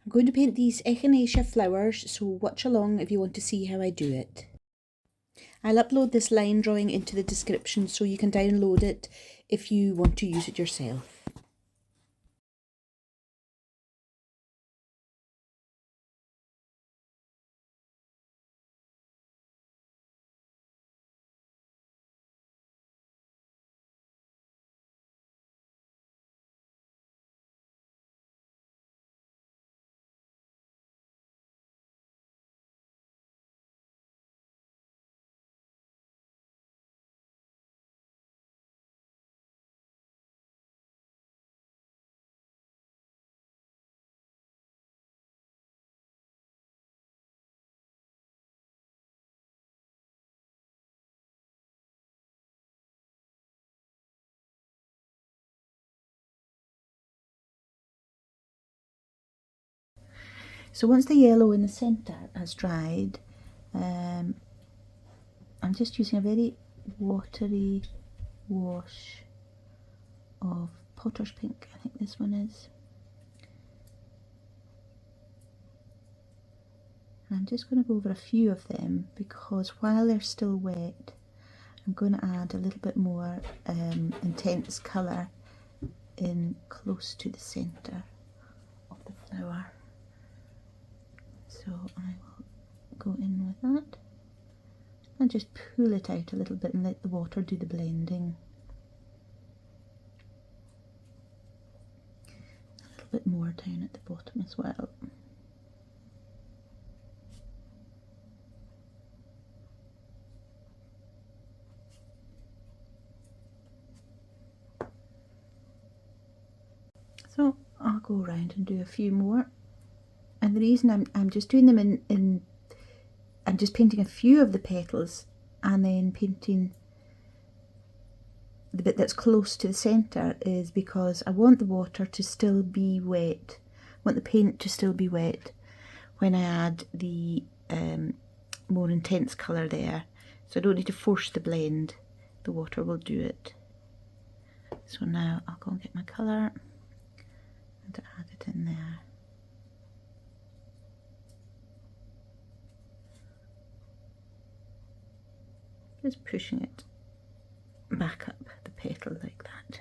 I'm going to paint these Echinacea flowers, so watch along if you want to see how I do it. I'll upload this line drawing into the description so you can download it if you want to use it yourself. So once the yellow in the centre has dried, I'm just using a very watery wash of Potter's Pink, I think this one is. And I'm just going to go over a few of them because while they're still wet, I'm going to add a little bit more intense colour in close to the centre of the flower. So I will go in with that and just pull it out a little bit and let the water do the blending. A little bit more down at the bottom as well. So I'll go around and do a few more. And the reason I'm just doing them I'm just painting a few of the petals and then painting the bit that's close to the centre is because I want the water to still be wet. I want the paint to still be wet when I add the more intense colour there. So I don't need to force the blend. The water will do it. So now I'll go and get my colour and add it in there. Just pushing it back up the petal like that.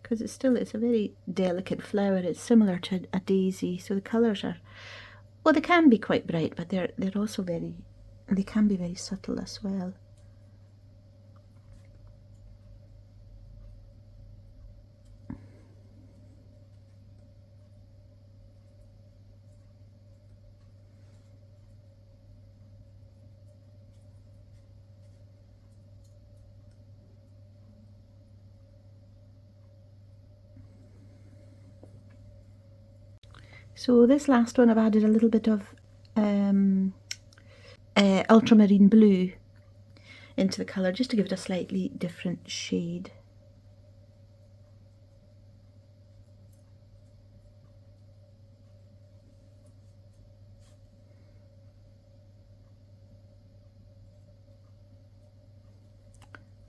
Because it's a very delicate flower. It's similar to a daisy, so the colours are, well, they can be quite bright, but they're also they can be very subtle as well. So this last one I've added a little bit of ultramarine blue into the colour just to give it a slightly different shade.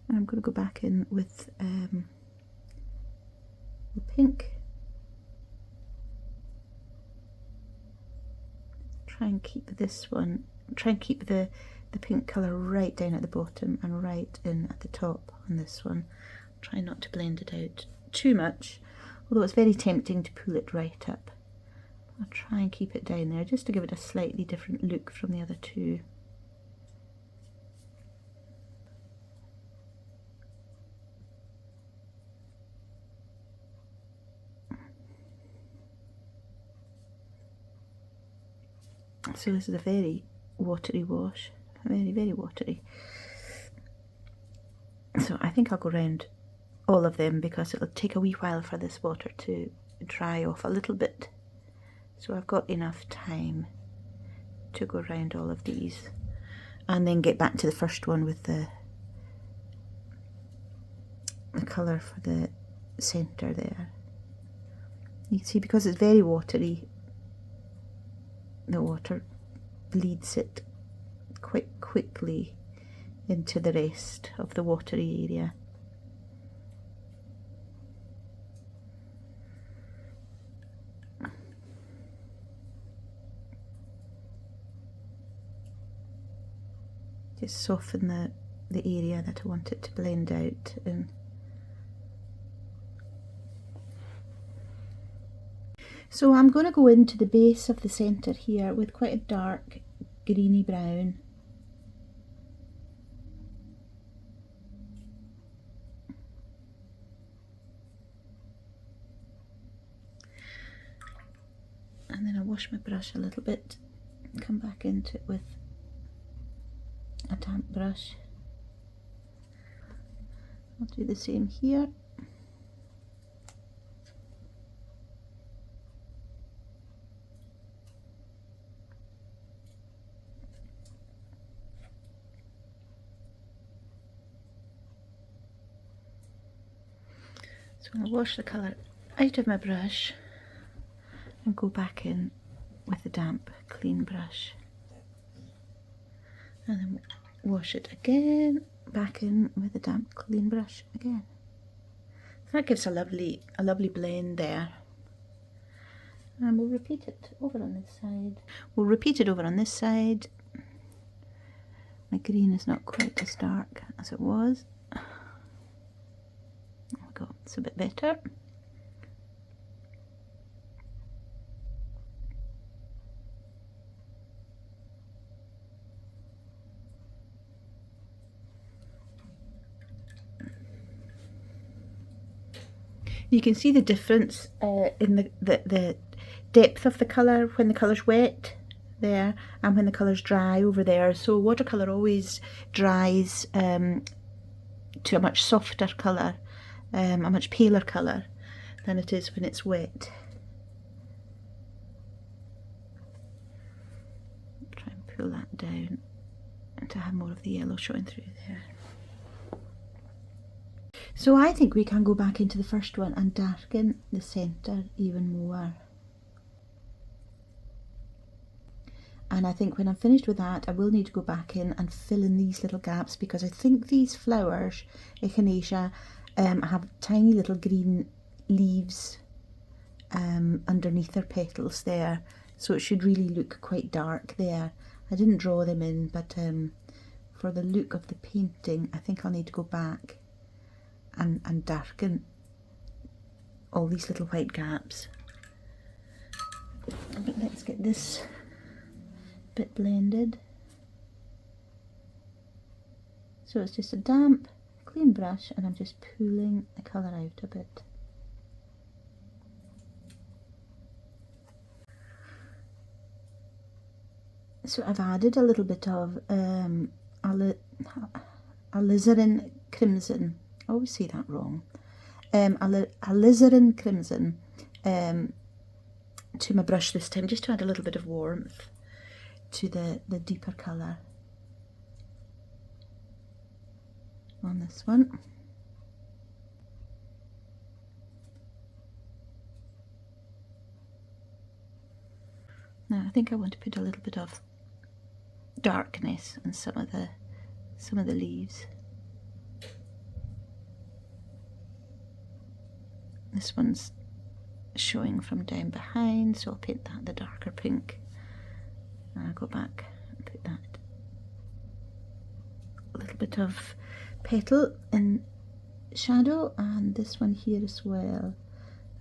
And I'm going to go back in with the pink. Try and keep this one, try and keep the pink colour right down at the bottom and right in at the top on this one. Try not to blend it out too much, although it's very tempting to pull it right up. I'll try and keep it down there just to give it a slightly different look from the other two. So this is a very watery wash, very, very watery. So I think I'll go around all of them because it'll take a wee while for this water to dry off a little bit. So I've got enough time to go around all of these and then get back to the first one with the colour for the centre there. You can see because it's very watery, the water bleeds it quite quickly into the rest of the watery area. Just soften the area that I want it to blend out in. So I'm going to go into the base of the centre here with quite a dark greeny brown. And then I'll wash my brush a little bit and come back into it with a damp brush. I'll do the same here. So I'll wash the colour out of my brush and go back in with the damp, clean brush. And then wash it again, back in with the damp, clean brush again. So that gives a lovely blend there. And we'll repeat it over on this side. We'll repeat it over on this side. My green is not quite as dark as it was. There we go, it's a bit better. You can see the difference in the depth of the colour when the colour's wet there and when the colour's dry over there. So watercolour always dries to a much softer colour, a much paler colour than it is when it's wet. Try and pull that down and to have more of the yellow showing through there. So I think we can go back into the first one and darken the centre even more. And I think when I'm finished with that, I will need to go back in and fill in these little gaps, because I think these flowers, Echinacea, have tiny little green leaves underneath their petals there. So it should really look quite dark there. I didn't draw them in, but for the look of the painting, I think I'll need to go back and darken all these little white gaps. But let's get this bit blended. So it's just a damp, clean brush, and I'm just pulling the colour out a bit. So I've added a little bit of alizarin crimson. I always say that wrong. Alizarin crimson to my brush this time, just to add a little bit of warmth to the deeper colour on this one. Now I think I want to put a little bit of darkness on some of the leaves. This one's showing from down behind, so I'll paint that the darker pink. And I'll go back and put that a little bit of petal in shadow, and this one here as well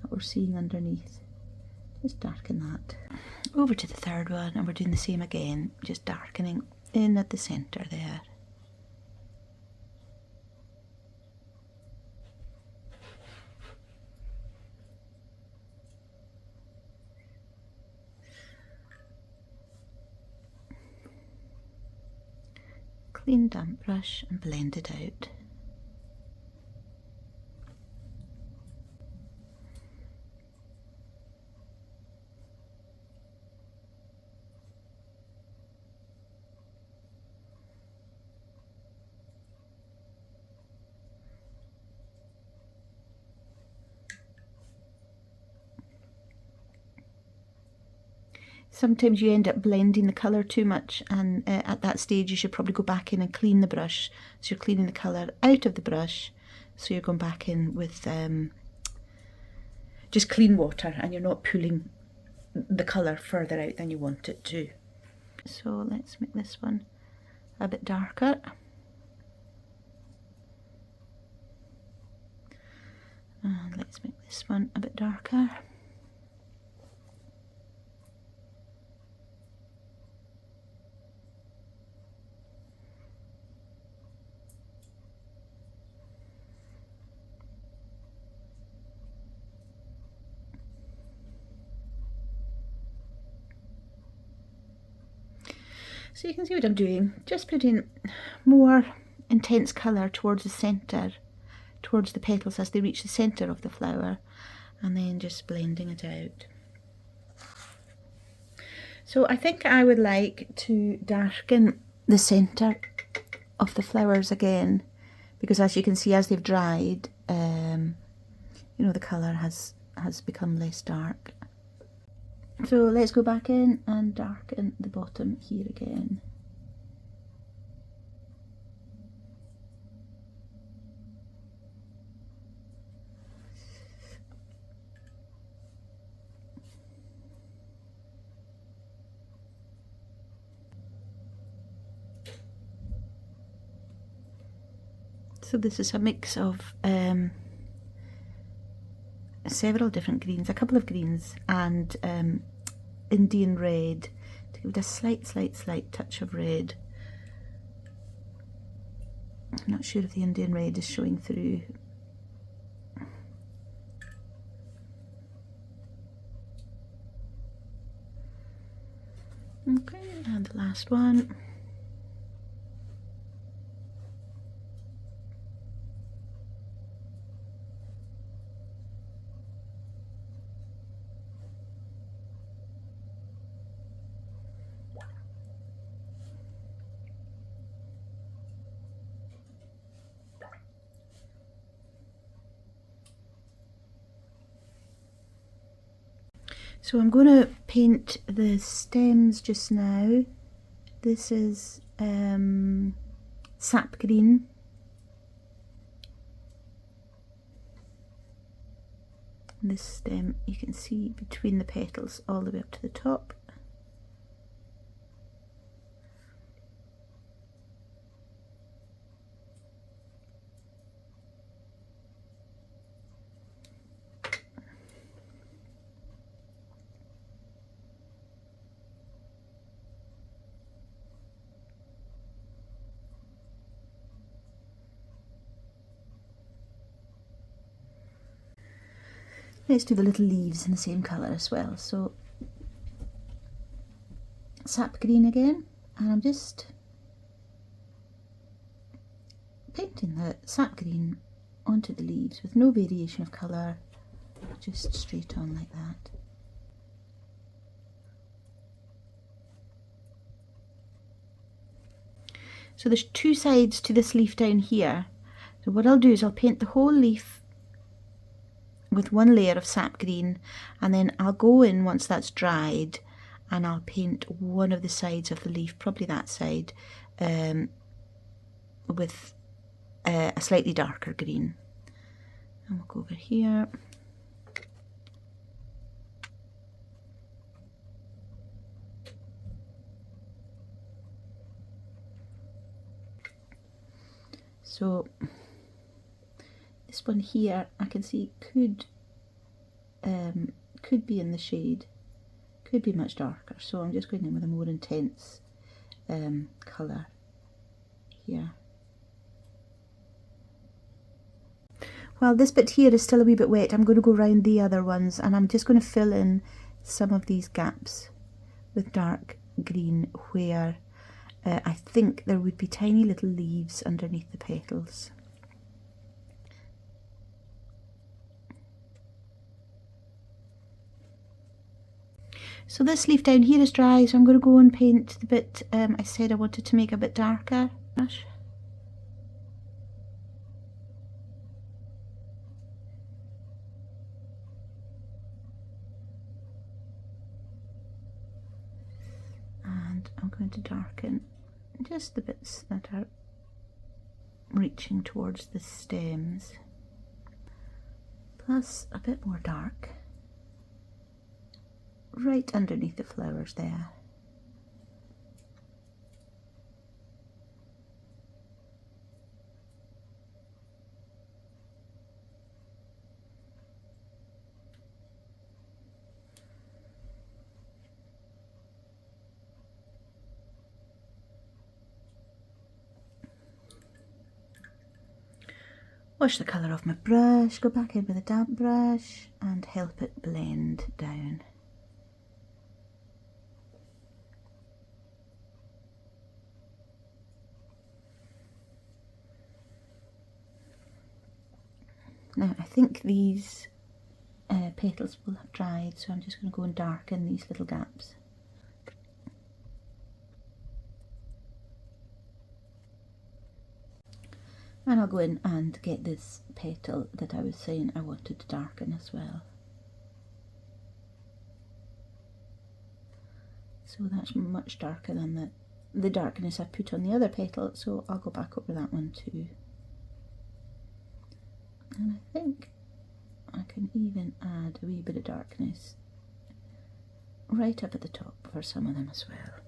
that we're seeing underneath. Just darken that. Over to the third one, and we're doing the same again, just darkening in at the centre there. Clean damp brush and blend it out. Sometimes you end up blending the colour too much, and at that stage you should probably go back in and clean the brush. So you're cleaning the colour out of the brush, so you're going back in with just clean water, and you're not pulling the colour further out than you want it to. So let's make this one a bit darker. And let's make this one a bit darker. So you can see what I'm doing, just putting more intense colour towards the centre, towards the petals as they reach the centre of the flower, and then just blending it out. So I think I would like to darken the centre of the flowers again, because as you can see, as they've dried, you know, the colour has become less dark. So let's go back in and darken the bottom here again. So this is a mix of several different greens, a couple of greens, and Indian red to give it a slight touch of red. I'm not sure if the Indian red is showing through. Okay, and the last one. So I'm going to paint the stems just now. This is sap green. This stem you can see between the petals all the way up to the top. Let's do the little leaves in the same colour as well. So sap green again, and I'm just painting the sap green onto the leaves with no variation of colour, just straight on like that. So there's two sides to this leaf down here. So what I'll do is I'll paint the whole leaf with one layer of sap green, and then I'll go in once that's dried and I'll paint one of the sides of the leaf, probably that side, with a slightly darker green. And we'll go over here. So this one here I can see could be in the shade, could be much darker, so I'm just going in with a more intense colour here. While this bit here is still a wee bit wet, I'm going to go round the other ones, and I'm just going to fill in some of these gaps with dark green where I think there would be tiny little leaves underneath the petals. So this leaf down here is dry, so I'm going to go and paint the bit I said I wanted to make a bit darker. going to darken just the bits that are reaching towards the stems, plus a bit more dark right underneath the flowers there. Wash the colour off my brush, go back in with a damp brush and help it blend down. Now I think these petals will have dried, so I'm just going to go and darken these little gaps. And I'll go in and get this petal that I was saying I wanted to darken as well. So that's much darker than the darkness I put on the other petal, so I'll go back over that one too. And I think I can even add a wee bit of darkness right up at the top for some of them as well.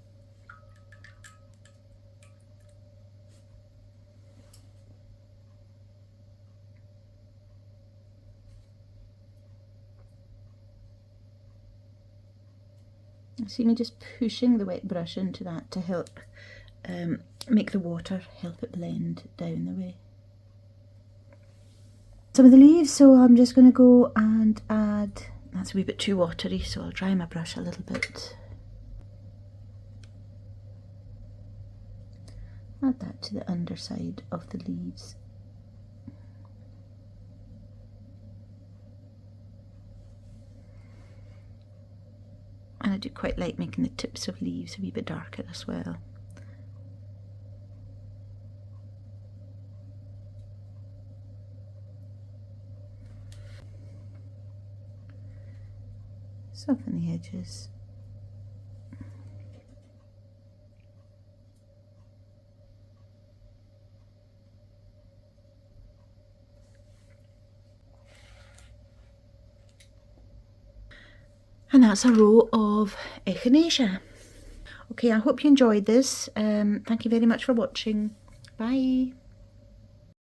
See me just pushing the wet brush into that to help make the water help it blend down the way. Some of the leaves, so I'm just going to go and add, that's a wee bit too watery, so I'll dry my brush a little bit. Add that to the underside of the leaves. And I do quite like making the tips of leaves a wee bit darker as well. Soften the edges. And that's a row of Echinacea. Okay, I hope you enjoyed this. Thank you very much for watching. Bye.